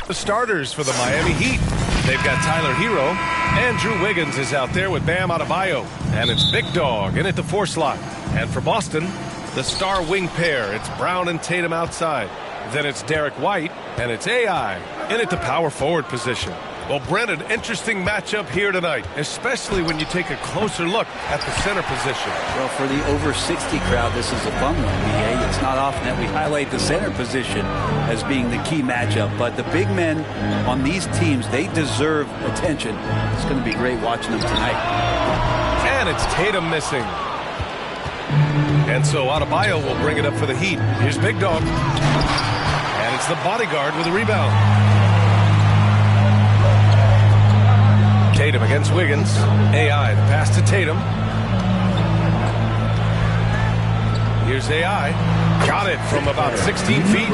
The starters for the Miami Heat. They've got Tyler Hero. Andrew Wiggins is out there with Bam Adebayo. And it's Big Dog in at the 4 slot. And for Boston, the star wing pair. It's Brown and Tatum outside. Then it's Derek White. And it's AI in at the power forward position. Well, Brent, an interesting matchup here tonight, especially when you take a closer look at the center position. Well, for the over 60 crowd, this is a fun one, BA. It's not often that we highlight the center position as being the key matchup, but the big men on these teams, they deserve attention. It's going to be great watching them tonight. And it's Tatum missing. And so Adebayo will bring it up for the Heat. Here's Big Dog. And it's the bodyguard with a rebound. Tatum against Wiggins. AI, the pass to Tatum. Here's AI. Got it from about 16 feet.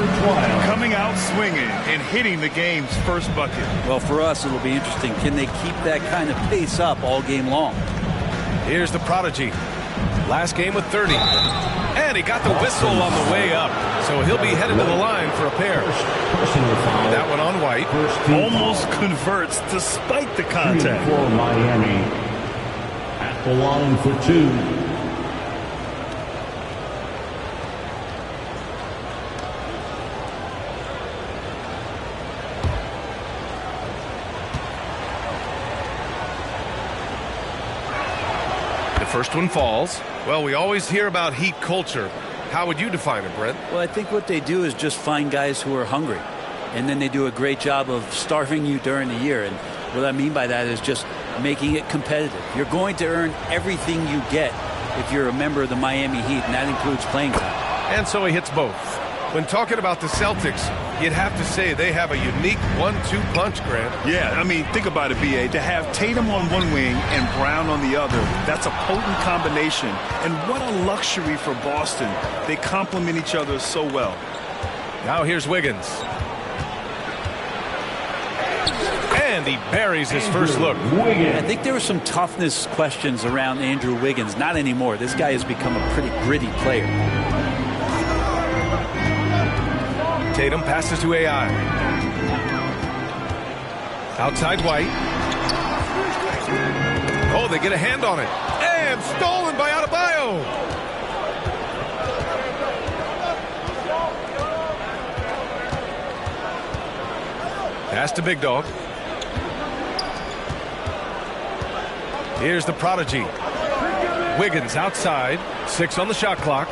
Coming out swinging and hitting the game's first bucket. Well, for us, it'll be interesting. Can they keep that kind of pace up all game long? Here's the prodigy. Last game with 30. And he got the whistle on the way up. So he'll be headed to the line for a pair. That one on White. Almost converts despite the contact. For Miami at the line for 2. First one falls. Well, we always hear about Heat culture. How would you define it, Brent? Well, I think what they do is just find guys who are hungry. And then they do a great job of starving you during the year. And what I mean by that is just making it competitive. You're going to earn everything you get if you're a member of the Miami Heat, and that includes playing time. And so he hits both. When talking about the Celtics, you'd have to say they have a unique 1-2 punch, Grant. Yeah, I mean, think about it, B.A. To have Tatum on one wing and Brown on the other, that's a potent combination. And what a luxury for Boston. They complement each other so well. Now here's Wiggins. And he buries his first look. I think there were some toughness questions around Andrew Wiggins. Not anymore. This guy has become a pretty gritty player. Tatum passes to AI. Outside White. Oh, they get a hand on it. And stolen by Adebayo. Pass to Big Dog. Here's the prodigy. Wiggins outside. 6 on the shot clock.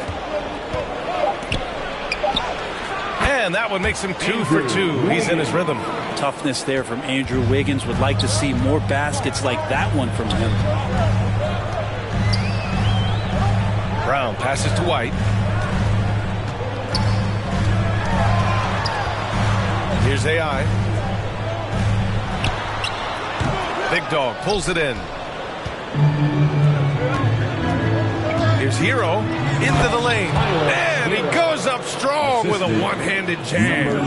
And that one makes him 2 for 2. He's in his rhythm. Toughness there from Andrew Wiggins. Would like to see more baskets like that one from him. Brown passes to White. Here's AI. Big Dog pulls it in. Here's Hero into the lane. And he goes up strong with a one-handed jam.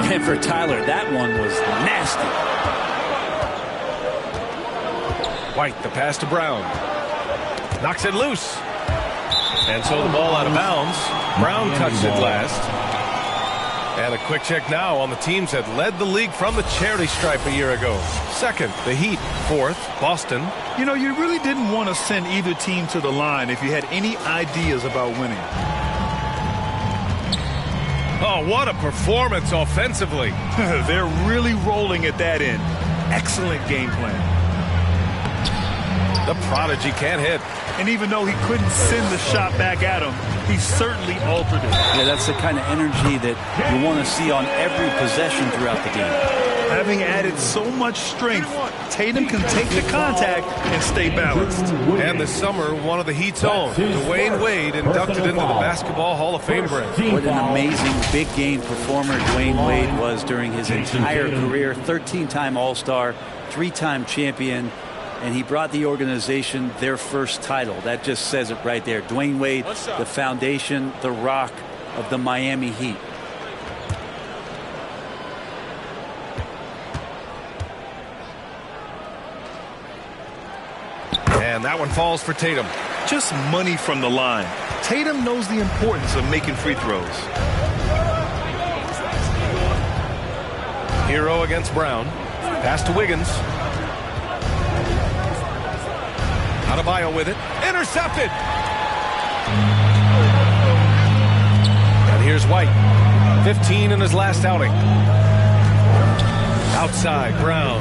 And for Tyler, that one was nasty. White, the pass to Brown. Knocks it loose. And so the ball out of bounds. Brown touched it last. And a quick check now on the teams that led the league from the charity stripe a year ago. Second, the Heat. Fourth, Boston. You know, you really didn't want to send either team to the line if you had any ideas about winning. Oh, what a performance offensively. They're really rolling at that end. Excellent game plan. The prodigy can't hit. And even though he couldn't send the shot back at him, he certainly altered it. Yeah, that's the kind of energy that you want to see on every possession throughout the game. Having added so much strength, Tatum can take the contact and stay balanced. And this summer, one of the Heat's own, Dwayne Wade, inducted into the Basketball Hall of Fame, Brent. What an amazing big game performer Dwayne Wade was during his entire career. 13-time All-Star, 3-time champion. And he brought the organization their first title. That just says it right there. Dwayne Wade, the foundation, the rock of the Miami Heat. And that one falls for Tatum. Just money from the line. Tatum knows the importance of making free throws. Hero against Brown. Pass to Wiggins. Adebayo with it. Intercepted. And here's White. 15 in his last outing. Outside, Brown.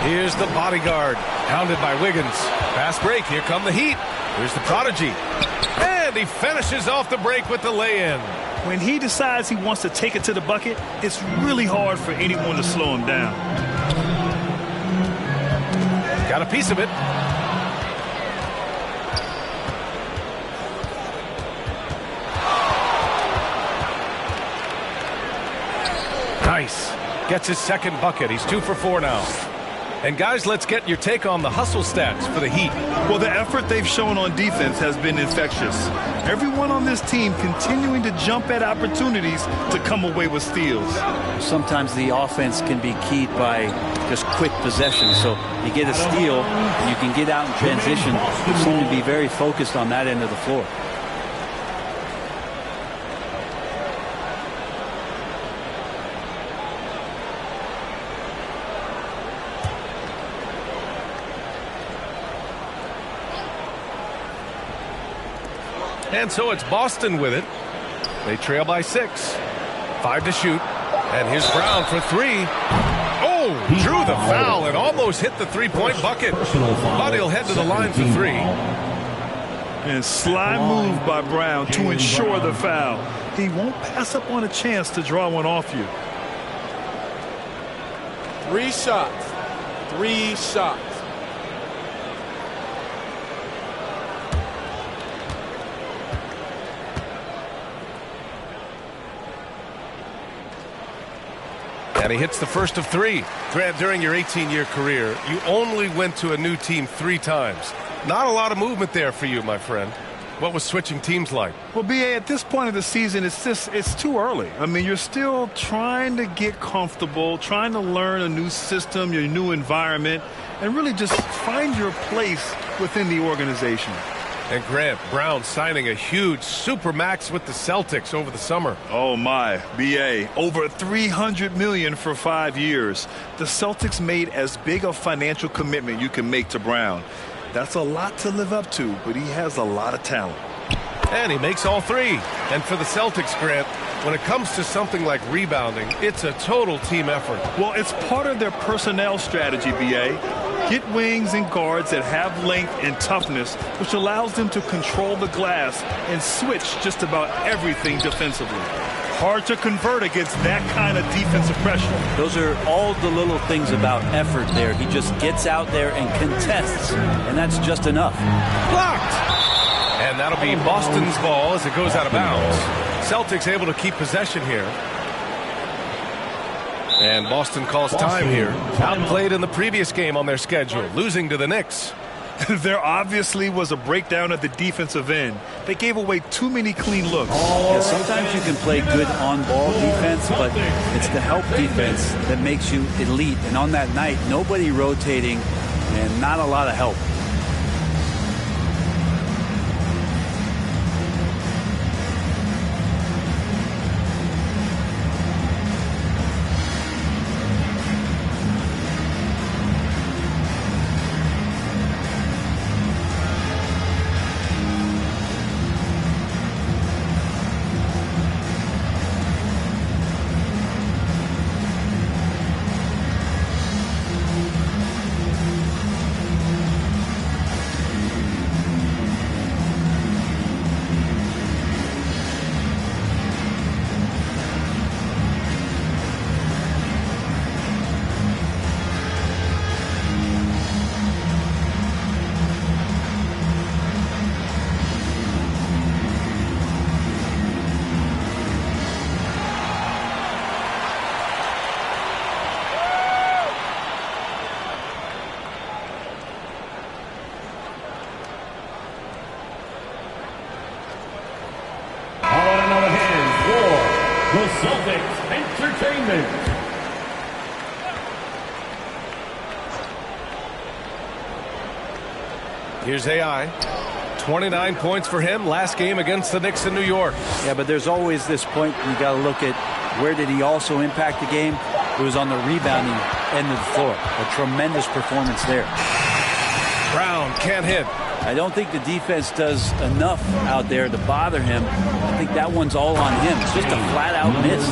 Here's the bodyguard. Hounded by Wiggins. Fast break. Here come the Heat. Here's the prodigy. And he finishes off the break with the lay-in. When he decides he wants to take it to the bucket, it's really hard for anyone to slow him down. Got a piece of it. Nice. Gets his second bucket. He's 2 for 4 now. And guys, let's get your take on the hustle stats for the Heat. Well, the effort they've shown on defense has been infectious. Everyone on this team continuing to jump at opportunities to come away with steals. Sometimes the offense can be keyed by just quick possession. So you get a steal, and you can get out in transition. You seem to be very focused on that end of the floor. And so it's Boston with it. They trail by 6. 5 to shoot. And here's Brown for 3. Oh, drew the foul and almost hit the three-point bucket. But he'll head to the line for 3. And sly move by Brown to ensure the foul. He won't pass up on a chance to draw one off you. 3 shots. 3 shots. And he hits the first of 3. Grant, during your 18-year career, you only went to a new team 3 times. Not a lot of movement there for you, my friend. What was switching teams like? Well, B.A., at this point of the season, it's too early. I mean, you're still trying to get comfortable, trying to learn a new system, your new environment, and really just find your place within the organization. And Grant, Brown signing a huge supermax with the Celtics over the summer. Oh my, B.A., over $300 million for 5 years. The Celtics made as big a financial commitment you can make to Brown. That's a lot to live up to, but he has a lot of talent. And he makes all 3. And for the Celtics, Grant, when it comes to something like rebounding, it's a total team effort. Well, it's part of their personnel strategy, B.A. Get wings and guards that have length and toughness, which allows them to control the glass and switch just about everything defensively. Hard to convert against that kind of defensive pressure. Those are all the little things about effort there. He just gets out there and contests, and that's just enough. Blocked! And that'll be Boston's ball as it goes out of bounds. Celtics able to keep possession here. And Boston calls time here. Outplayed in the previous game on their schedule, losing to the Knicks. There obviously was a breakdown at the defensive end. They gave away too many clean looks. Yeah, sometimes you can play good on-ball defense, but it's the help defense that makes you elite. And on that night, nobody rotating and not a lot of help. The Celtics Entertainment. Here's AI. 29 points for him last game against the Knicks in New York. Yeah, but there's always this point you got to look at where did he also impact the game. It was on the rebounding end of the floor. A tremendous performance there. Brown can't hit. I don't think the defense does enough out there to bother him. I think that one's all on him. It's just a flat-out miss.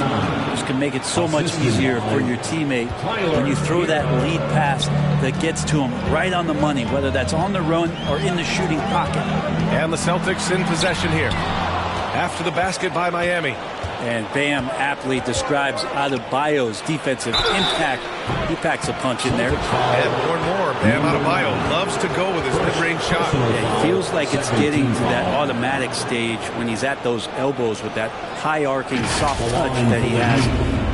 Just can make it so much easier for your teammate when you throw that lead pass that gets to him right on the money, whether that's on the run or in the shooting pocket. And the Celtics in possession here after the basket by Miami. And Bam aptly describes Adebayo's defensive impact. He packs a punch in there. And more. Bam Adebayo loves to go with his mid-range shot. Yeah, he feels like it's getting to that automatic stage when he's at those elbows with that high-arcing soft touch that he has.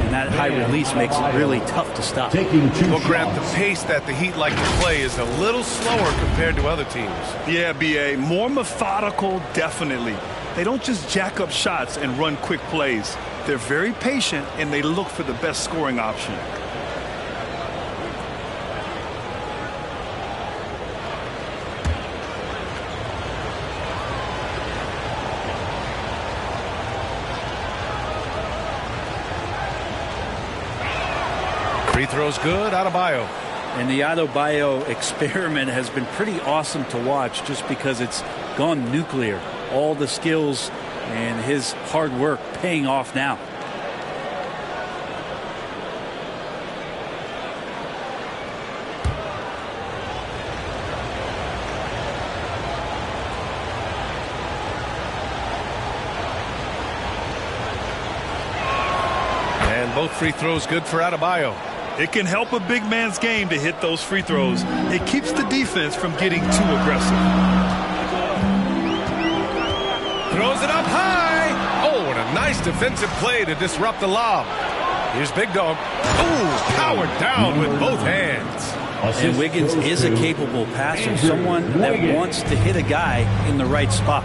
And that high release makes it really tough to stop. Well, Grant, the pace that the Heat like to play is a little slower compared to other teams. Yeah, B.A. More methodical, definitely. They don't just jack up shots and run quick plays. They're very patient, and they look for the best scoring option. Free throws good, Adebayo. And the Adebayo experiment has been pretty awesome to watch just because it's gone nuclear. All the skills and his hard work paying off now. And both free throws good for Adebayo. It can help a big man's game to hit those free throws. It keeps the defense from getting too aggressive. Throws it up high. Oh, and a nice defensive play to disrupt the lob. Here's Big Dog. Oh, powered down with both hands. And Wiggins is a capable passer, someone that wants to hit a guy in the right spot.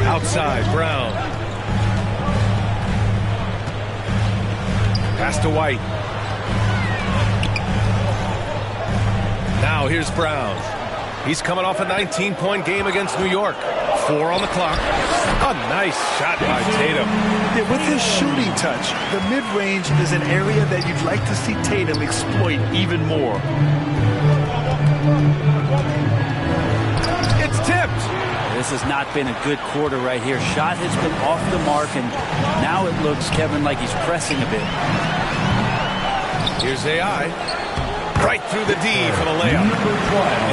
Outside, Brown. Pass to White. Now here's Brown. He's coming off a 19-point game against New York. 4 on the clock. A nice shot by Tatum. Yeah, with his shooting touch, the mid-range is an area that you'd like to see Tatum exploit even more. It's tipped. This has not been a good quarter right here. Shot has been off the mark, and now it looks, Kevin, like he's pressing a bit. Here's AI. Right through the D for the layup.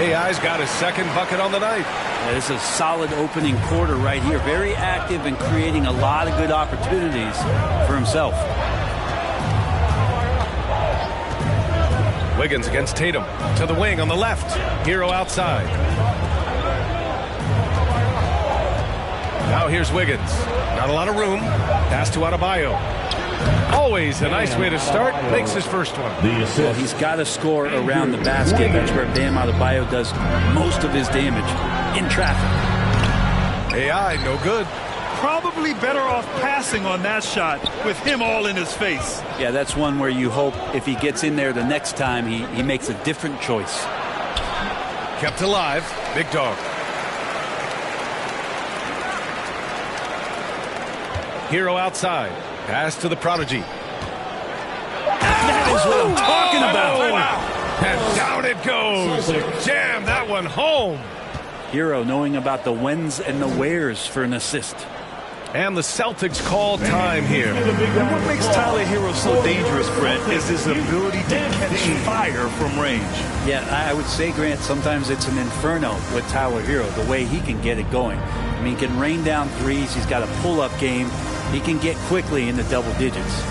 AI's got his second bucket on the night. Yeah, this is a solid opening quarter right here. Very active and creating a lot of good opportunities for himself. Wiggins against Tatum. To the wing on the left. Hero outside. Now here's Wiggins. Not a lot of room. Pass to Adebayo. Always a nice way to start. Makes his first one. Well, he's got to score around the basket. That's where Bam Adebayo does most of his damage. In traffic. AI, no good. Probably better off passing on that shot with him all in his face. Yeah, that's one where you hope if he gets in there the next time, he makes a different choice. Kept alive. Big Dog. Hero outside. Pass to the prodigy. That is what I'm talking about. Oh, wow. And down it goes. Jam that one home. Hero knowing about the whens and the wheres for an assist. And the Celtics call time here. And what makes Tyler Hero so dangerous, Brent, is his ability to catch fire from range. Yeah, I would say, Grant, sometimes it's an inferno with Tyler Hero, the way he can get it going. I mean, he can rain down threes. He's got a pull-up game. He can get quickly into double digits.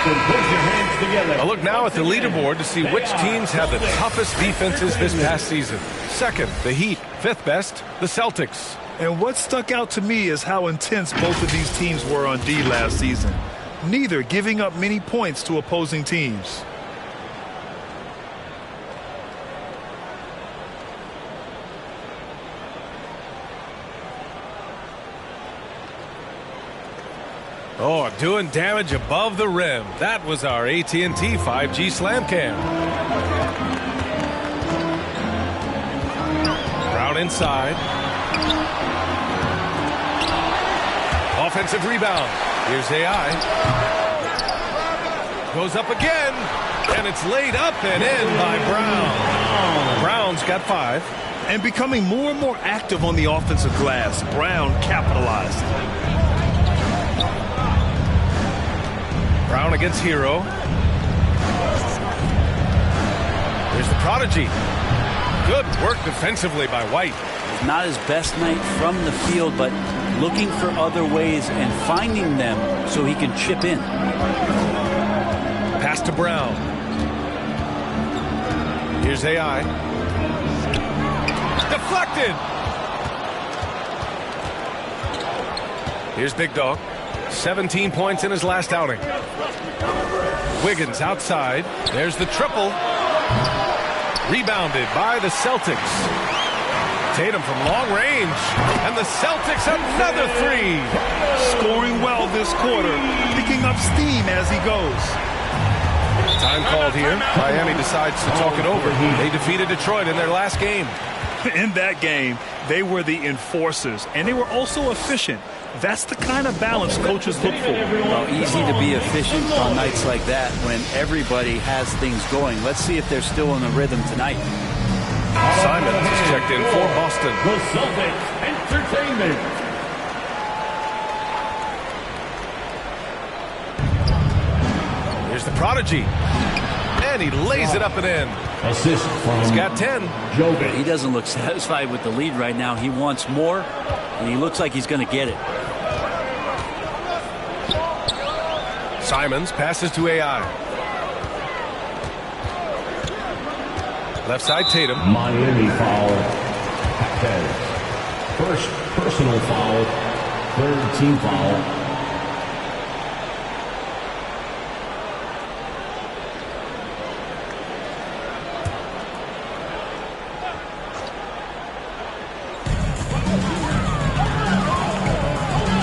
A look now at the leaderboard to see which teams have the toughest defenses this past season. Second, the Heat. Fifth best, the Celtics. And what stuck out to me is how intense both of these teams were on D last season. Neither giving up many points to opposing teams. Oh, doing damage above the rim. That was our AT&T 5G Slam Cam. Brown inside. Offensive rebound. Here's AI. Goes up again. And it's laid up and in by Brown. Brown's got 5. And becoming more and more active on the offensive glass, Brown capitalized. Brown against Hero. Here's the prodigy. Good work defensively by White. Not his best night from the field, but looking for other ways and finding them so he can chip in. Pass to Brown. Here's AI. Deflected. Here's Big Dog. 17 points in his last outing. Wiggins outside. There's the triple. Rebounded by the Celtics. Tatum from long range. And the Celtics another 3. Scoring well this quarter. Picking up steam as he goes. Time called here. Miami decides to talk it over. They defeated Detroit in their last game. In that game, they were the enforcers, and they were also efficient. That's the kind of balance coaches look for. Well, easy to be efficient on nights like that when everybody has things going. Let's see if they're still in the rhythm tonight. Simons is checked in for Boston. The Celtics Entertainment. Here's the prodigy. And he lays it up and in. Assist from He's got 10. Jovic. He doesn't look satisfied with the lead right now. He wants more, and he looks like he's going to get it. Simons passes to AI. Left side Tatum. Miami foul. Paquez. First personal foul. Third team foul.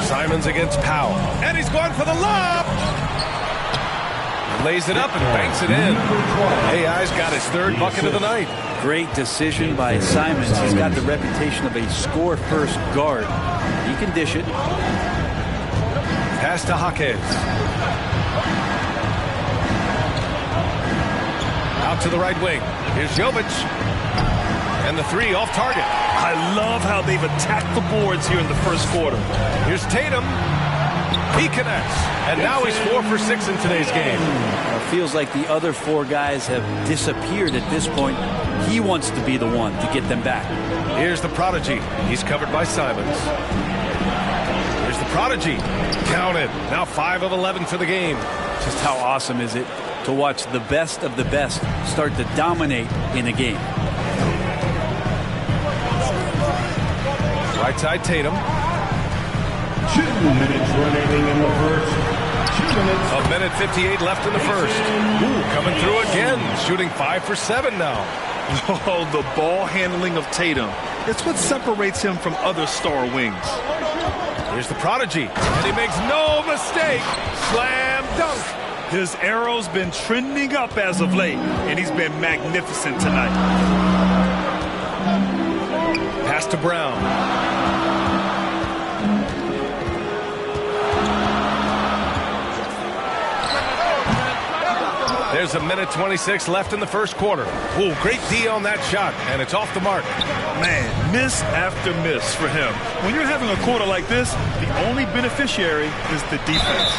Simons against Powell. And he's going for the lob. Lays it up and banks it in. AI's got his third bucket of the night. Great decision by Simons. He's got the reputation of a score-first guard. He can dish it. Pass to Jaquez. Out to the right wing. Here's Jovic. And the 3 off target. I love how they've attacked the boards here in the first quarter. Here's Tatum. He connects. And now he's 4 for 6 in today's game. It feels like the other 4 guys have disappeared at this point. He wants to be the one to get them back. Here's the prodigy. He's covered by Simons. Here's the prodigy. Counted. Now 5 of 11 for the game. Just how awesome is it to watch the best of the best start to dominate in a game. Right side Tatum. 2 minutes remaining in the first. 2 minutes. A minute 58 left in the first. Ooh, coming through again. Shooting 5 for 7 now. Oh, the ball handling of Tatum. It's what separates him from other star wings. Here's the prodigy. And he makes no mistake. Slam dunk. His arrow's been trending up as of late, and he's been magnificent tonight. Pass to Brown. There's a minute 26 left in the first quarter. Ooh, great D on that shot, and it's off the mark. Man, miss after miss for him. When you're having a quarter like this, the only beneficiary is the defense.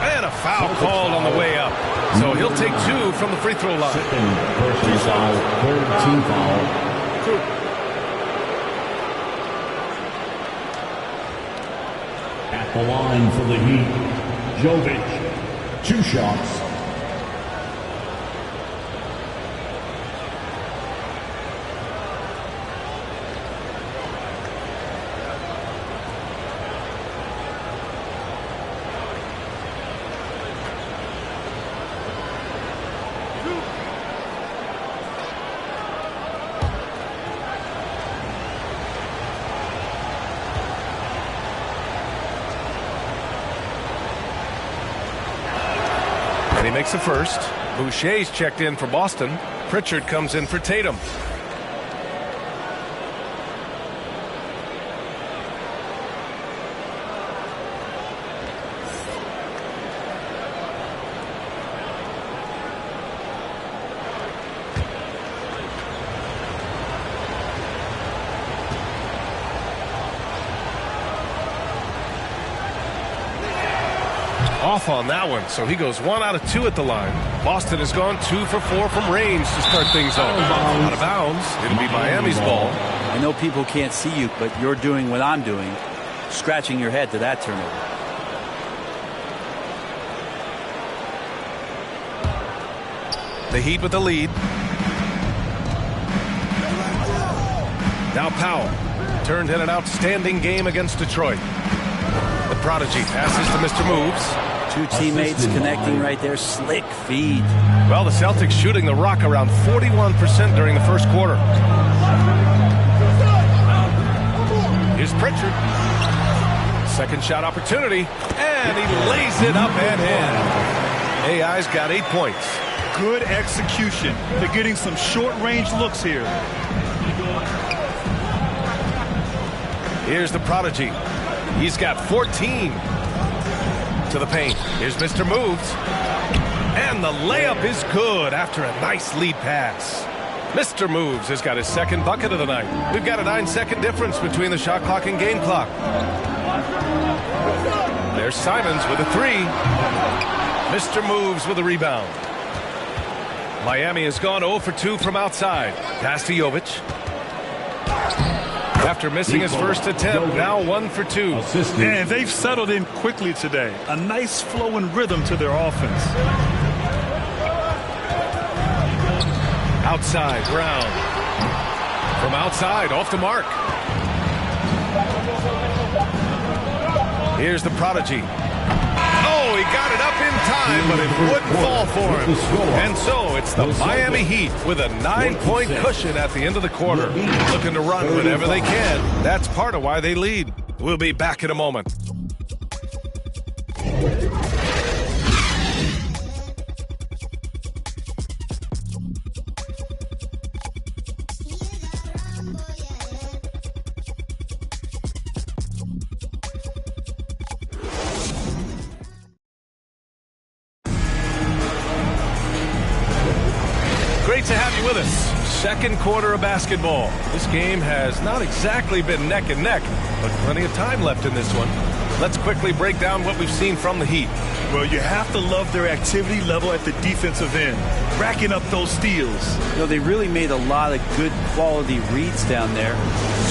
And a foul called on the way up. So he'll take 2 from the free throw line. Second personal foul. Third team foul. At the line for the Heat, Jovic. 2 shots. And he makes the first. Boucher's checked in for Boston. Pritchard comes in for Tatum. Off on that one, so he goes 1 out of 2 at the line. Boston has gone 2 for 4 from range to start things off. Out of bounds. It'll be Miami's ball. I know people can't see you, but you're doing what I'm doing, scratching your head to that turnover. The Heat with the lead. Now Powell turned in an outstanding game against Detroit. The prodigy passes to Mr. Moves. 2 teammates connecting right there. Slick feed. Well, the Celtics shooting the rock around 41% during the first quarter. Here's Pritchard. Second shot opportunity. And he lays it up and in. AI's got 8 points. Good execution. They're getting some short-range looks here. Here's the prodigy. He's got 14 to the paint. Here's Mr. Moves. And the layup is good after a nice lead pass. Mr. Moves has got his second bucket of the night. We've got a 9-second difference between the shot clock and game clock. There's Simons with a 3. Mr. Moves with a rebound. Miami has gone 0 for 2 from outside. Pass to Jovic. After missing his first attempt, now 1 for 2. And they've settled in quickly today. A nice flow and rhythm to their offense. Outside, Brown. From outside, off the mark. Here's the prodigy. Oh, he got it up in time, but it wouldn't fall for him. And so it's the Miami Heat with a 9-point cushion at the end of the quarter. Looking to run whenever they can. That's part of why they lead. We'll be back in a moment. Great to have you with us. Second quarter of basketball. This game has not exactly been neck and neck, but plenty of time left in this one. Let's quickly break down what we've seen from the Heat. Well, you have to love their activity level at the defensive end, racking up those steals. You know, they really made a lot of good quality reads down there.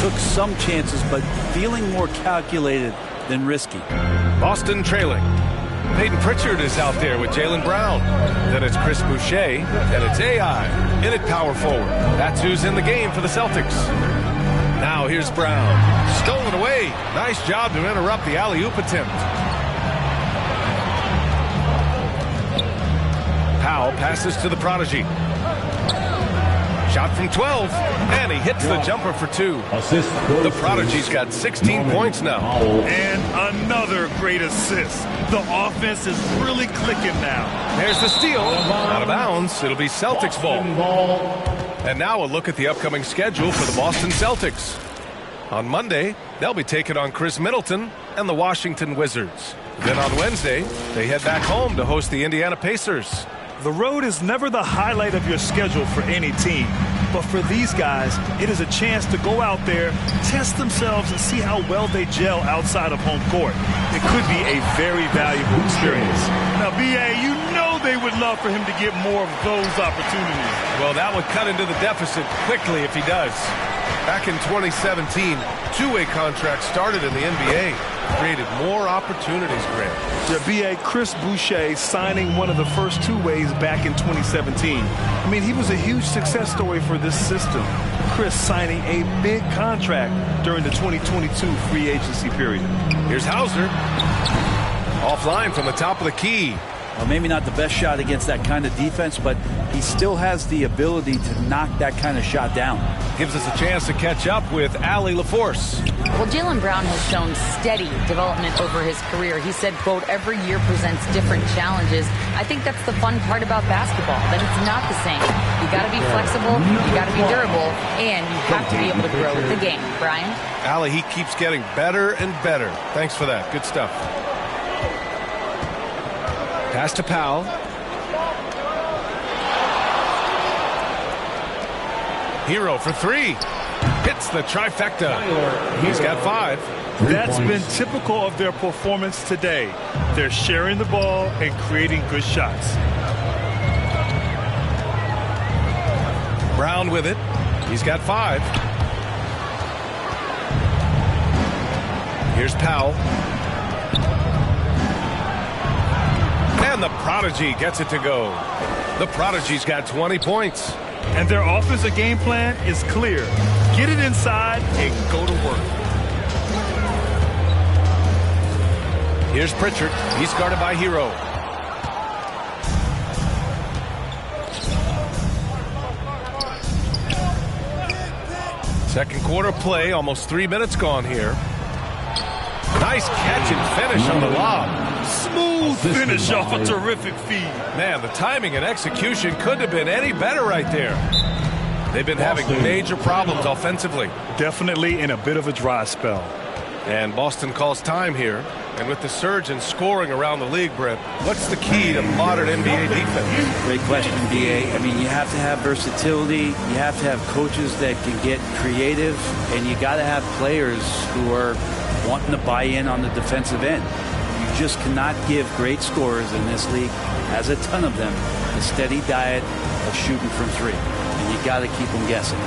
Took some chances, but feeling more calculated than risky. Boston trailing. Peyton Pritchard is out there with Jaylen Brown. Then it's Chris Boucher, and it's AI in at power forward. That's who's in the game for the Celtics. Now here's Brown. Stolen away. Nice job to interrupt the alley-oop attempt. Powell passes to the prodigy. Shot from 12, and he hits the jumper for 2. The prodigy's got 16 points now. And another great assist. The offense is really clicking now. There's the steal. Out of bounds. It'll be Celtics ball. And now a look at the upcoming schedule for the Boston Celtics. On Monday, they'll be taking on Chris Middleton and the Washington Wizards. Then on Wednesday, they head back home to host the Indiana Pacers. The road is never the highlight of your schedule for any team. But for these guys, it is a chance to go out there, test themselves, and see how well they gel outside of home court. It could be a very valuable experience. Now, B.A., you know they would love for him to get more of those opportunities. Well, that would cut into the deficit quickly if he does. Back in 2017, two-way contracts started in the NBA. created more opportunities, Grant. The BA Chris Boucher signing one of the first two-ways back in 2017. I mean, he was a huge success story for this system. Chris signing a big contract during the 2022 free agency period. Here's Hauser. Offline from the top of the key. Well, maybe not the best shot against that kind of defense, but he still has the ability to knock that kind of shot down. Gives us a chance to catch up with Allie LaForce. Well, Jaylen Brown has shown steady development over his career. He said, quote, every year presents different challenges. I think that's the fun part about basketball, that it's not the same. You got to be flexible, you got to be durable, and you have to be able to grow with the game. Brian? Allie, he keeps getting better and better. Thanks for that. Good stuff. Pass to Powell. Hero for three. Hits the trifecta. He's got 5. That's been typical of their performance today. They're sharing the ball and creating good shots. Brown with it. He's got 5. Here's Powell. And the Prodigy gets it to go. The Prodigy's got 20 points. And their offensive game plan is clear. Get it inside and go to work. Here's Pritchard. He's guarded by Hero. Second quarter play. Almost 3 minutes gone here. Nice catch and finish on the lob. Smooth finish off a terrific feed. Man, the timing and execution couldn't have been any better right there. They've been having major problems offensively. Definitely in a bit of a dry spell. And Boston calls time here. And with the surge in scoring around the league, Brett, what's the key to modern NBA defense? Great question, BA. I mean, you have to have versatility. You have to have coaches that can get creative. And you got to have players who are wanting to buy in on the defensive end. You just cannot give great scorers in this league, has a ton of them, a steady diet of shooting from 3. And you got to keep them guessing.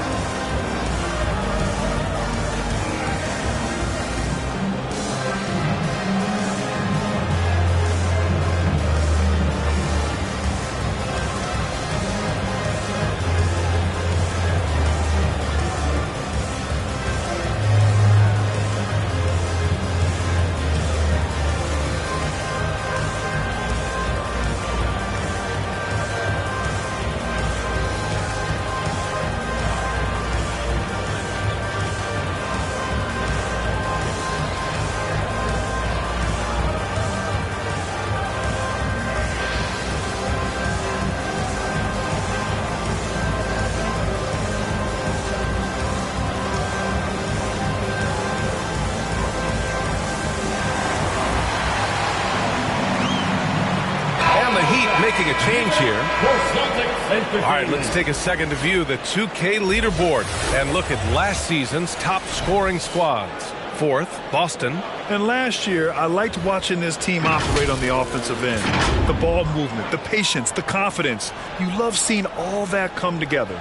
Making a change here. All right, let's take a second to view the 2K leaderboard and look at last season's top scoring squads. 4th, Boston. And last year, I liked watching this team operate on the offensive end. The ball movement, the patience, the confidence. You love seeing all that come together.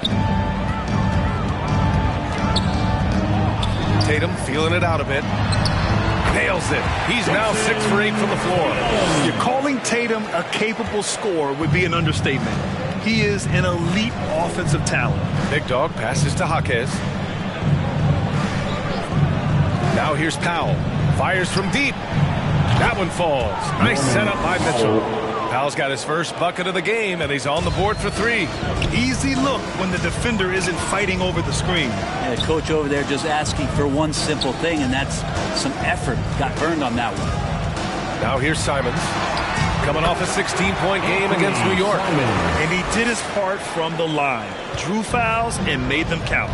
Tatum feeling it out a bit. Nails it. He's now 6 for 8 from the floor. You're calling Tatum a capable scorer would be an understatement. He is an elite offensive talent. Big Dog passes to Jaquez. Now here's Powell. Fires from deep. That one falls. Nice setup by Mitchell. Powell's got his first bucket of the game, and he's on the board for 3. Easy look when the defender isn't fighting over the screen. And the coach over there just asking for one simple thing, and that's some effort. Got burned on that one. Now here's Simons. Coming off a 16-point game against New York. And he did his part from the line. Drew fouls and made them count.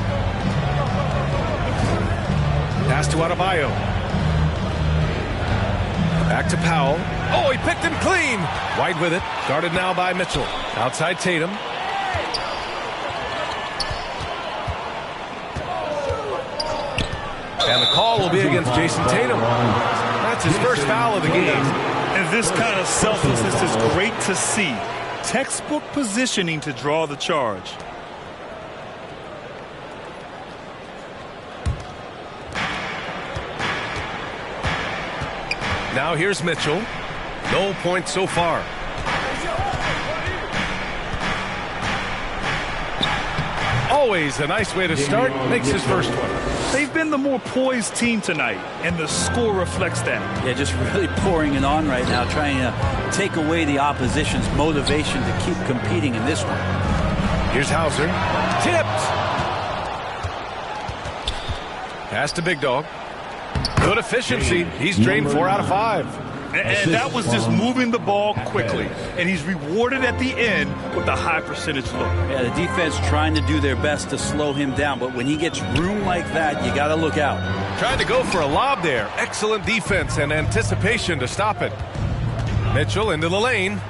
Pass to Adebayo. Back to Powell. Oh, he picked him clean. White with it. Guarded now by Mitchell. Outside Tatum. And the call will be against Jason Tatum. That's his first foul of the game. And this kind of selflessness is great to see. Textbook positioning to draw the charge. Now here's Mitchell. No points so far. Always a nice way to start. Makes his first one. They've been the more poised team tonight, and the score reflects that. Yeah, just really pouring it on right now, trying to take away the opposition's motivation to keep competing in this one. Here's Hauser. Tipped. Pass to Big Dog. Good efficiency. He's drained 4 out of 5. And that was just moving the ball quickly. And he's rewarded at the end with a high percentage look. Yeah, the defense trying to do their best to slow him down, but when he gets room like that, you got to look out. Trying to go for a lob there. Excellent defense and anticipation to stop it. Mitchell into the lane.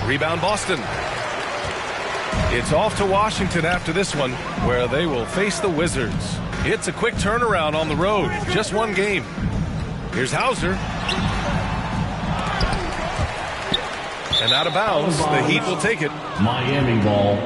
Rebound Boston. It's off to Washington after this one, where they will face the Wizards. It's a quick turnaround on the road. Just one game. Here's Hauser. And out of bounds, the Heat will take it. Miami ball.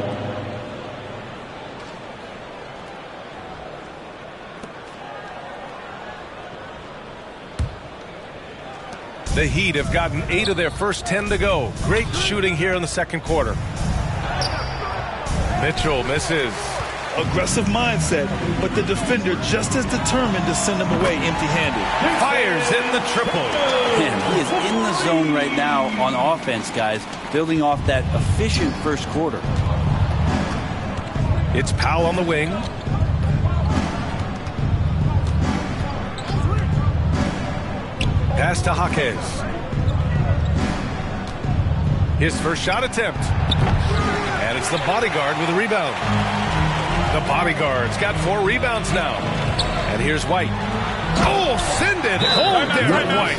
The Heat have gotten 8 of their first 10 to go. Great shooting here in the second quarter. Mitchell misses. Aggressive mindset, but the defender just as determined to send him away empty-handed. Fires in the triple. Man, he is in the zone right now on offense, guys, building off that efficient first quarter. It's Powell on the wing. Pass to Jaquez. His first shot attempt. And it's the bodyguard with a rebound. The bodyguard's got 4 rebounds now. And here's White. Oh, send it home there, White.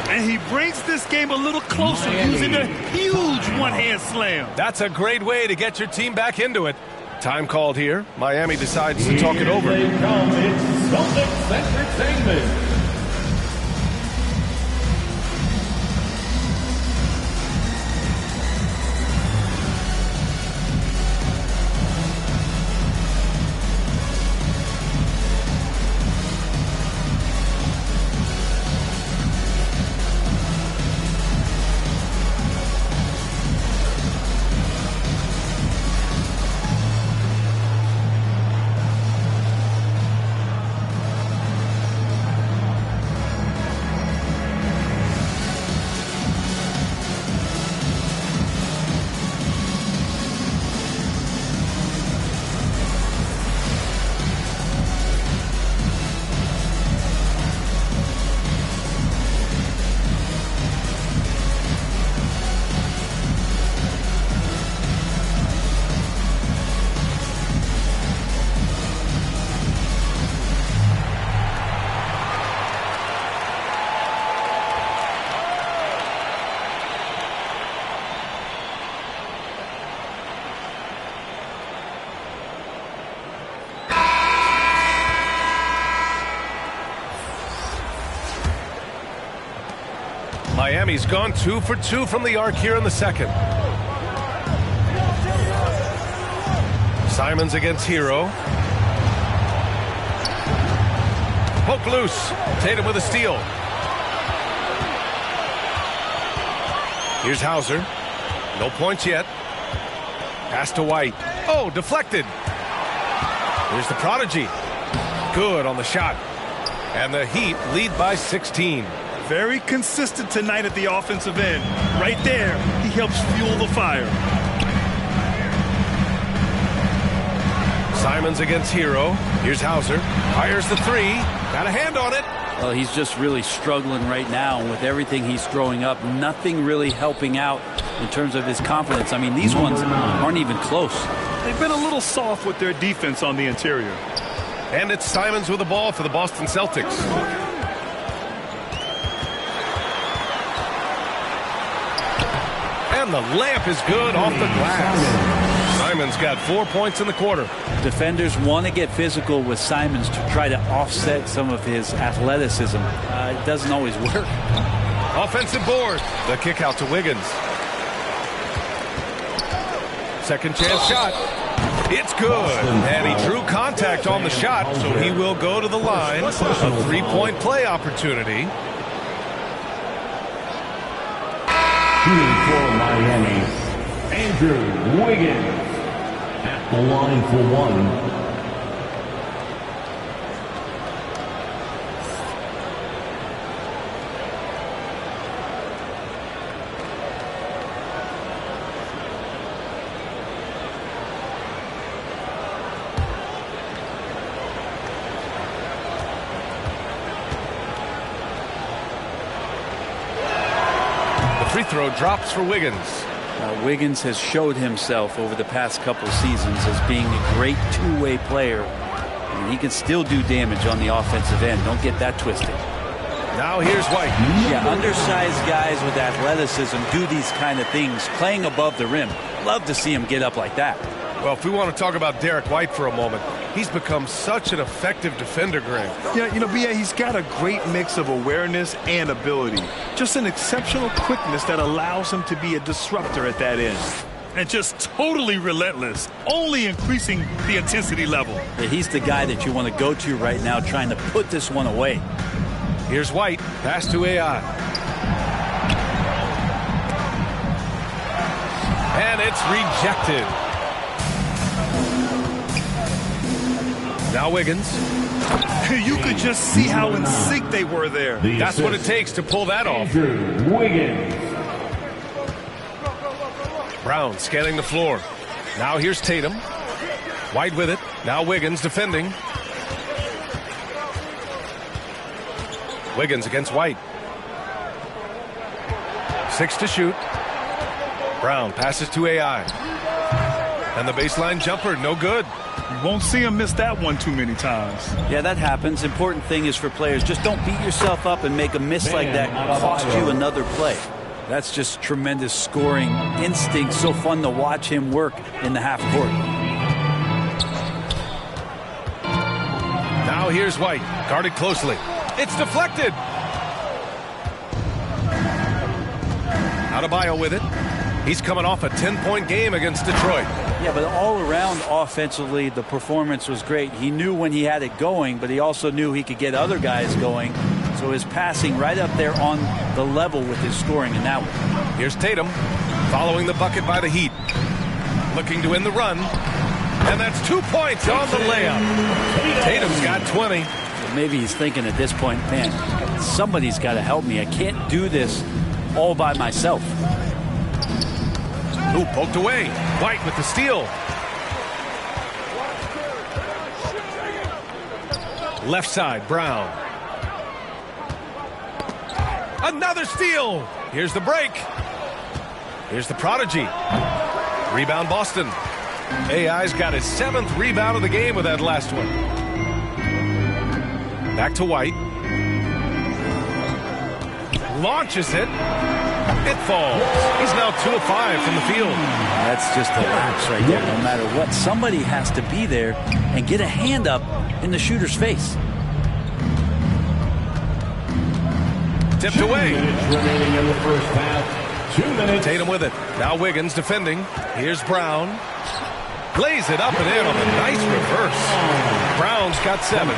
And he brings this game a little closer using a huge one-hand slam. That's a great way to get your team back into it. Time called here. Miami decides to talk it over. Here they come. It's Celtics Entertainment. Miami's gone 2 for 2 from the arc here in the second. Simons against Hero. Poke loose. Tatum with a steal. Here's Hauser. No points yet. Pass to White. Oh, deflected. Here's the prodigy. Good on the shot. And the Heat lead by 16. Very consistent tonight at the offensive end. Right there, he helps fuel the fire. Simons against Hero. Here's Hauser. Fires the 3. Got a hand on it. Well, he's just really struggling right now with everything he's throwing up. Nothing really helping out in terms of his confidence. I mean, these ones aren't even close. They've been a little soft with their defense on the interior. And it's Simons with the ball for the Boston Celtics. And the layup is good off the glass. Simons got 4 points in the quarter. Defenders want to get physical with Simons to try to offset some of his athleticism. It doesn't always work. Offensive board. The kick out to Wiggins. Second chance shot. It's good. And he drew contact on the shot, so he will go to the line. A 3-point play opportunity. Shooting for Miami, Andrew Wiggins. At the line for one. Free throw drops for Wiggins. Wiggins has showed himself over the past couple seasons as being a great two-way player. And he can still do damage on the offensive end. Don't get that twisted. Now here's White. Yeah, undersized guys with athleticism do these kind of things, playing above the rim. Love to see him get up like that. Well, if we want to talk about Derek White for a moment, he's become such an effective defender, Greg. Yeah, you know, B.A., he's got a great mix of awareness and ability. Just an exceptional quickness that allows him to be a disruptor at that end. And just totally relentless, only increasing the intensity level. Yeah, he's the guy that you want to go to right now, trying to put this one away. Here's White, pass to AI. And it's rejected. Now Wiggins. You could just see how in sync they were there. That's what it takes to pull that off. Andrew Wiggins. Brown scanning the floor. Now here's Tatum. White with it. Now Wiggins defending. Wiggins against White. 6 to shoot. Brown passes to AI. And the baseline jumper, no good. You won't see him miss that one too many times. Yeah, that happens. Important thing is for players, just don't beat yourself up and make a miss like that cost you another play. That's just tremendous scoring instinct. So fun to watch him work in the half court. Now here's White, guarded closely. It's deflected. Adebayo with it. He's coming off a 10-point game against Detroit. Yeah, but all around offensively, the performance was great. He knew when he had it going, but he also knew he could get other guys going. So his passing right up there on the level with his scoring in that one. Here's Tatum, following the bucket by the Heat. Looking to win the run. And that's 2 points on the layup. Tatum's got 20. Maybe he's thinking at this point, man, somebody's got to help me. I can't do this all by myself. Ooh, poked away. White with the steal. Left side, Brown. Another steal. Here's the break. Here's the prodigy. Rebound Boston. AI's got his 7th rebound of the game with that last one. Back to White. Launches it. It falls. He's now 2 of 5 from the field. That's just a lapse right there. No matter what, somebody has to be there and get a hand up in the shooter's face. Tipped away. 2 minutes remaining in the first half. 2 minutes. Tatum with it. Now Wiggins defending. Here's Brown. Lays it up and in on a nice reverse. Brown's got 7.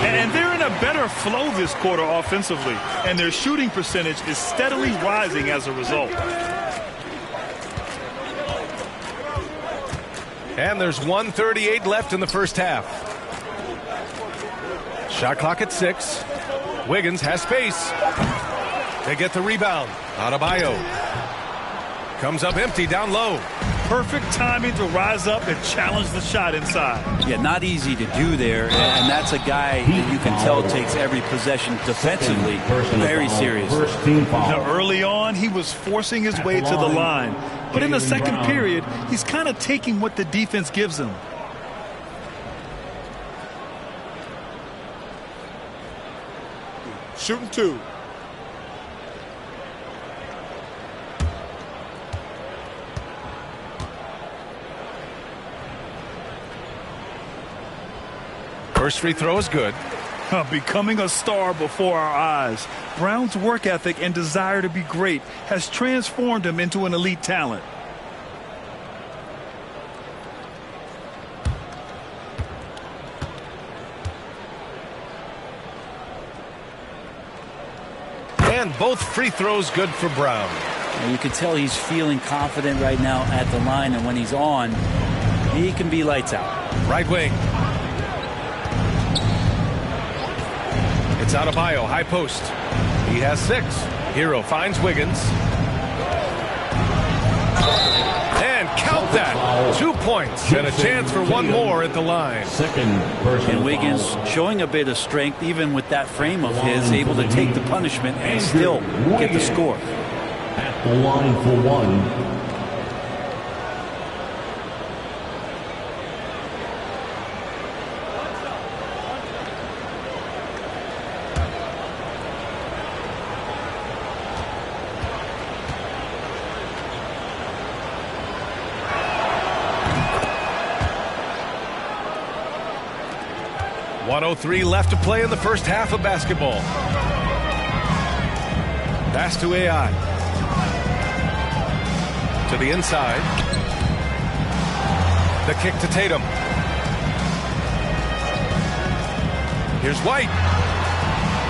And they're in a better flow this quarter offensively. And their shooting percentage is steadily rising as a result. And there's 1:38 left in the first half. Shot clock at 6. Wiggins has space. They get the rebound. Adebayo comes up empty down low. Perfect timing to rise up and challenge the shot inside. Yeah, not easy to do there, and that's a guy that you can tell takes every possession defensively very seriously. Now, early on, he was forcing his way to the line. But in the second period, he's kind of taking what the defense gives him. Shooting 2. First free throw is good. Becoming a star before our eyes. Brown's work ethic and desire to be great has transformed him into an elite talent. And both free throws good for Brown. And you can tell he's feeling confident right now at the line, and when he's on, he can be lights out. Right wing. It's Adebayo, high post. He has 6. Hero finds Wiggins. And count that. 2 points and a chance for one more at the line. And Wiggins showing a bit of strength even with that frame of his, able to take the punishment and still get the score. At the line for one. .103 left to play in the first half of basketball. Pass to AI. To the inside. The kick to Tatum. Here's White.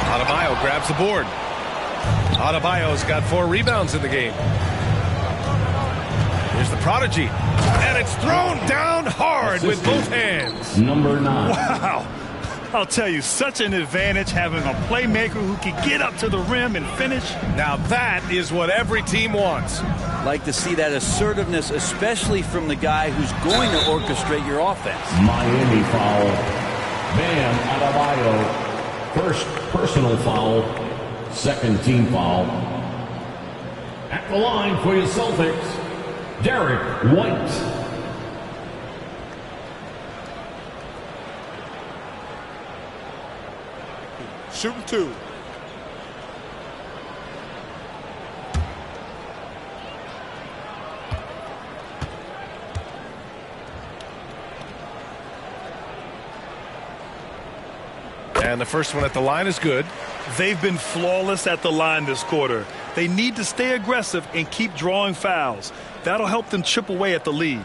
Adebayo grabs the board. Adebayo's got 4 rebounds in the game. Here's the prodigy. And it's thrown down hard with both hands. Number 9. Wow. I'll tell you, such an advantage having a playmaker who can get up to the rim and finish. Now that is what every team wants. Like to see that assertiveness, especially from the guy who's going to orchestrate your offense. Miami foul. Bam Adebayo. First personal foul. Second team foul. At the line for your Celtics, Derek White. Shooting 2. And the first one at the line is good. They've been flawless at the line this quarter. They need to stay aggressive and keep drawing fouls. That'll help them chip away at the lead.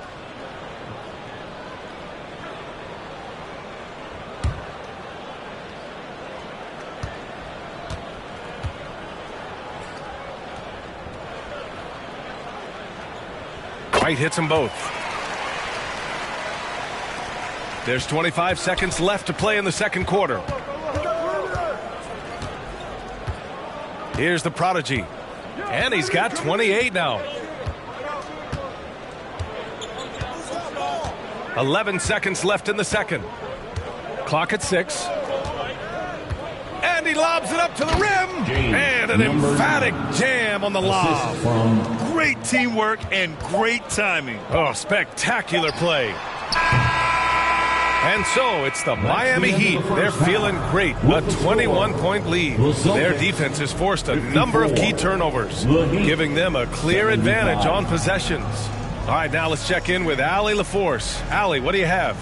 White hits them both. There's 25 seconds left to play in the second quarter. Here's the prodigy. And he's got 28 now. 11 seconds left in the second. Clock at 6. And he lobs it up to the rim. And an emphatic jam on the lob. Great teamwork and great timing. Oh, spectacular play. And so it's the Miami Heat. They're feeling great. A 21-point lead. Their defense has forced a number of key turnovers, giving them a clear advantage on possessions. All right, now let's check in with Allie LaForce. Allie, what do you have?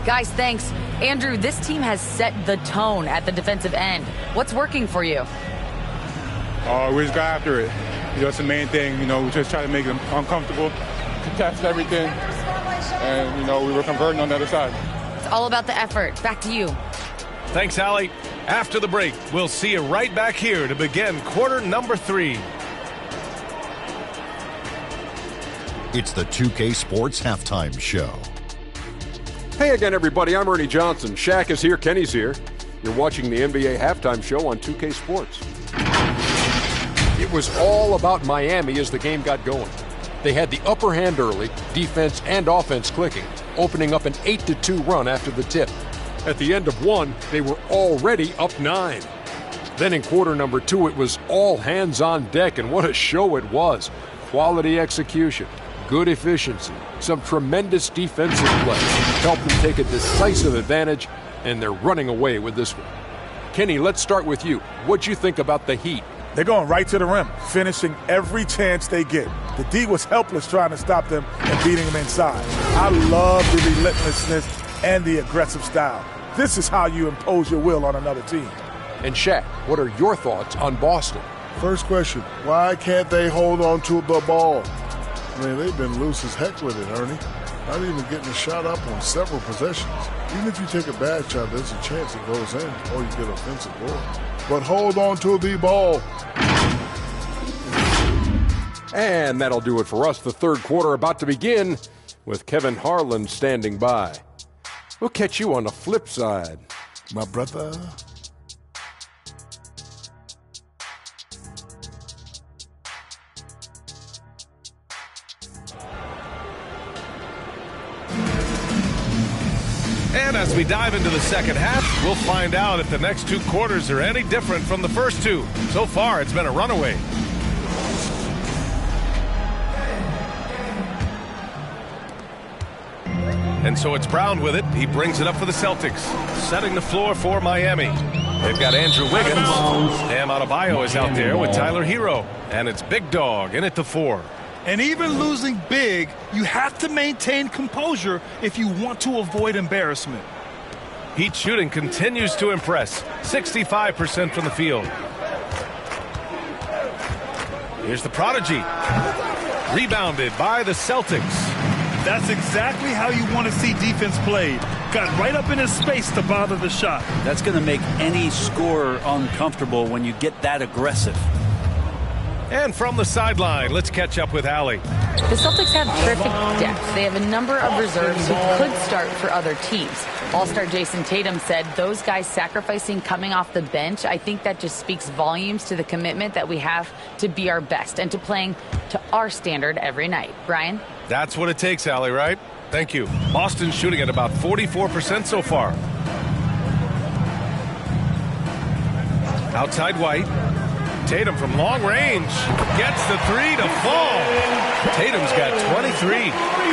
Guys, thanks. Andrew, this team has set the tone at the defensive end. What's working for you? We just got after it. That's the main thing. We just try to make them uncomfortable, contest everything, and, we were converting on the other side. It's all about the effort. Back to you. Thanks, Allie. After the break, we'll see you right back here to begin quarter number 3. It's the 2K Sports Halftime Show. Hey again, everybody. I'm Ernie Johnson. Shaq is here. Kenny's here. You're watching the NBA Halftime Show on 2K Sports. It was all about Miami as the game got going. They had the upper hand early, defense and offense clicking, opening up an 8-2 run after the tip. At the end of 1, they were already up 9. Then in quarter number 2, it was all hands on deck, and what a show it was. Quality execution, good efficiency, some tremendous defensive play helped them take a decisive advantage, and they're running away with this one. Kenny, let's start with you. What'd you think about the Heat? They're going right to the rim, finishing every chance they get. The D was helpless trying to stop them and beating them inside. I love the relentlessness and the aggressive style. This is how you impose your will on another team. And Shaq, what are your thoughts on Boston? First question, why can't they hold on to the ball? I mean, they've been loose as heck with it, Ernie. Not even getting a shot up on several possessions. Even if you take a bad shot, there's a chance it goes in or you get offensive board. But hold on to the ball. And that'll do it for us. The third quarter about to begin with Kevin Harlan standing by. We'll catch you on the flip side. My brother. And as we dive into the second half, we'll find out if the next two quarters are any different from the first two. So far, it's been a runaway. And so it's Brown with it. He brings it up for the Celtics, setting the floor for Miami. They've got Andrew Wiggins. Bam Adebayo is out there with Tyler Hero. And it's Big Dog in at the 4. And even losing big, you have to maintain composure if you want to avoid embarrassment. Heat shooting continues to impress. 65% from the field. Here's the Prodigy. Rebounded by the Celtics. That's exactly how you want to see defense played. Got right up in his space to bother the shot. That's going to make any scorer uncomfortable when you get that aggressive. And from the sideline, let's catch up with Allie. The Celtics have terrific depth. They have a number of reserves who could start for other teams. All-star Jason Tatum said those guys sacrificing coming off the bench, I think that just speaks volumes to the commitment that we have to be our best and to playing to our standard every night. Brian? That's what it takes, Allie, right? Thank you. Boston shooting at about 44% so far. Outside White. Tatum from long range gets the 3 to fall. Tatum's got 23.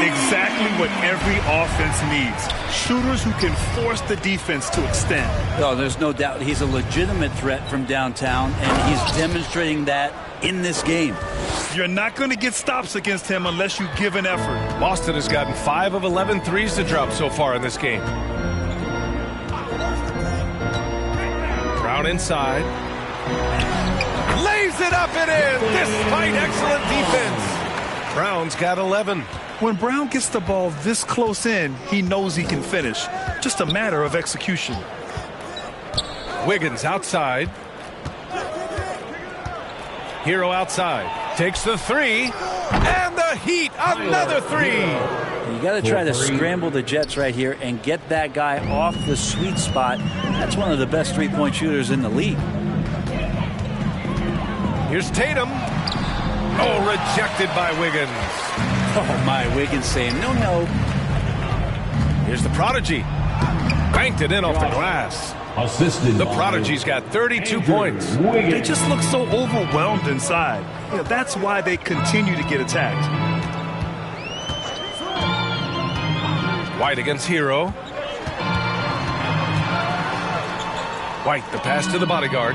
Exactly what every offense needs. Shooters who can force the defense to extend. Oh, there's no doubt he's a legitimate threat from downtown, and he's demonstrating that in this game. You're not going to get stops against him unless you give an effort. Boston has gotten 5 of 11 threes to drop so far in this game. Brown inside. Lays it up and in despite excellent defense. Brown's got 11. When Brown gets the ball this close in, he knows he can finish. Just a matter of execution. Wiggins outside. Hero outside. Takes the 3. And the Heat, another 3. You got to try to scramble the Jets right here and get that guy off the sweet spot. That's one of the best three-point shooters in the league. Here's Tatum. Oh, rejected by Wiggins. Oh, my, Wiggins saying no, no. Here's the Prodigy. Banked it in off the glass. Assisted. The Prodigy's got 32 points. They just look so overwhelmed inside. You know, that's why they continue to get attacked. White against Hero. White, the pass to the bodyguard.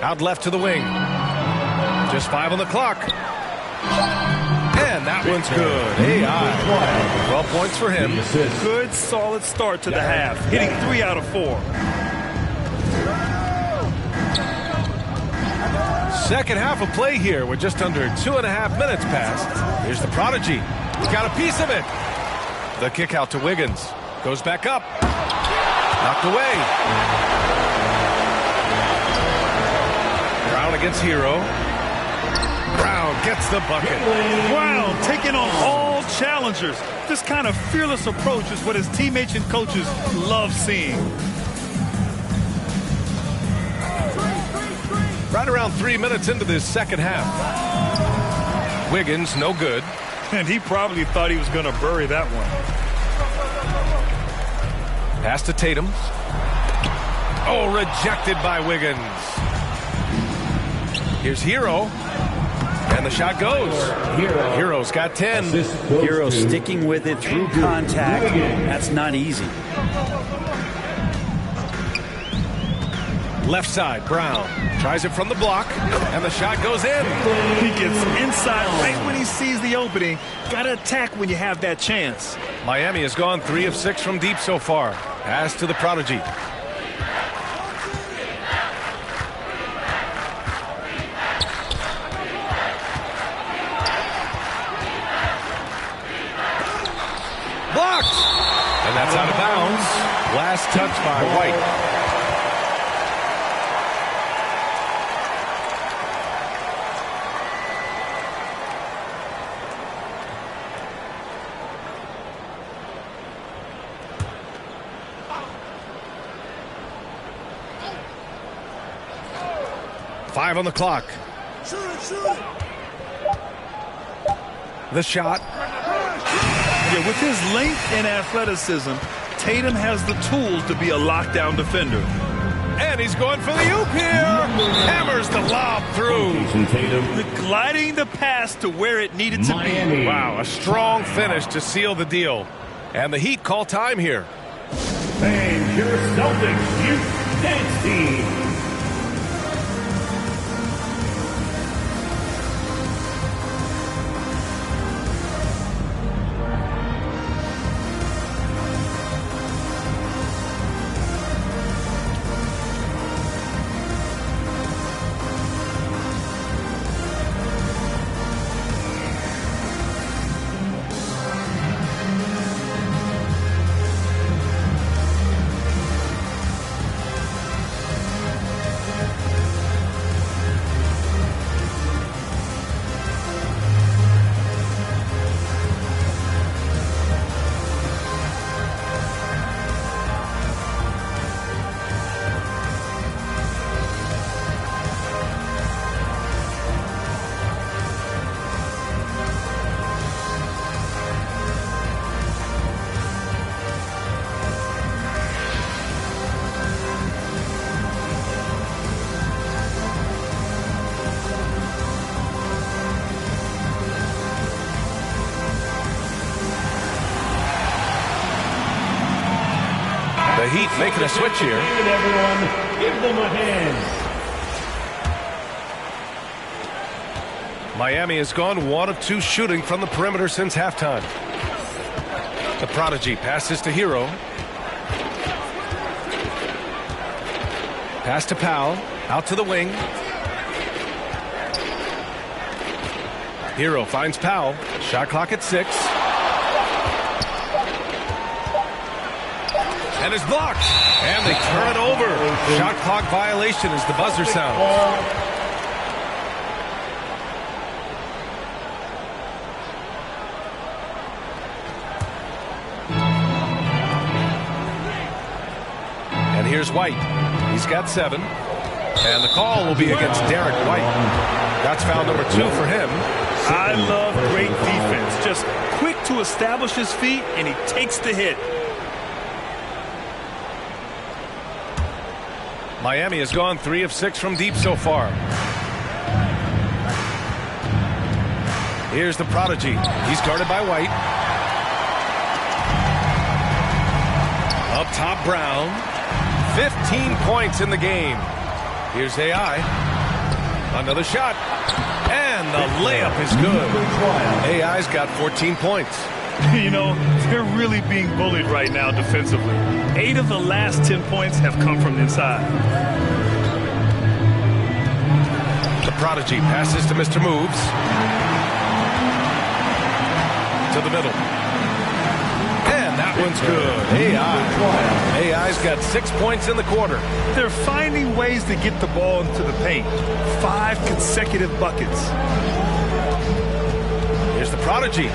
Out left to the wing. Just 5 on the clock. And that one's good. AI. 12 points for him. Good, solid start to the half. Hitting 3 out of 4. Second half of play here with just under 2.5 minutes passed. Here's the Prodigy. He got a piece of it. The kick out to Wiggins. Goes back up. Knocked away. Brown against Hero. Brown gets the bucket. Brown taking on all challengers. This kind of fearless approach is what his teammates and coaches love seeing. Right around 3 minutes into this second half. Wiggins, no good. And he probably thought he was going to bury that one. Pass to Tatum. Oh, rejected by Wiggins. Here's Hero. And the shot goes. Hero's got 10. Hero sticking with it through contact. That's not easy. Left side, Brown. Tries it from the block. And the shot goes in. He gets inside right when he sees the opening. Got to attack when you have that chance. Miami has gone 3 of 6 from deep so far. Pass to the Prodigy. Blocked! And that's out of bounds. Last touch by White. 5 on the clock. The shot. Yeah, with his length and athleticism, Tatum has the tools to be a lockdown defender. And he's going for the oop here. Hammers the lob through. Gliding the pass to where it needed to be. Wow, a strong finish to seal the deal. And the Heat call time here. And your Celtics Youth Dance Team. The Heat making a switch here. Everyone, give them a hand. Miami has gone 1 of 2 shooting from the perimeter since halftime. The Prodigy passes to Hero. Pass to Powell. Out to the wing. Hero finds Powell. Shot clock at 6. And is blocked. And they turn it over. Shot clock violation as the buzzer sounds. And here's White. He's got 7. And the call will be against Derek White. That's foul number 2 for him. I love great defense. Just quick to establish his feet, and he takes the hit. Miami has gone 3 of 6 from deep so far. Here's the Prodigy. He's guarded by White. Up top, Brown. 15 points in the game. Here's AI. Another shot. And the layup is good. AI's got 14 points. You know, they're really being bullied right now defensively. 8 of the last 10 points have come from inside. The Prodigy passes to Mr. Moves. To the middle. And that one's good. AI's got 6 points in the quarter. They're finding ways to get the ball into the paint. 5 consecutive buckets. Here's the Prodigy.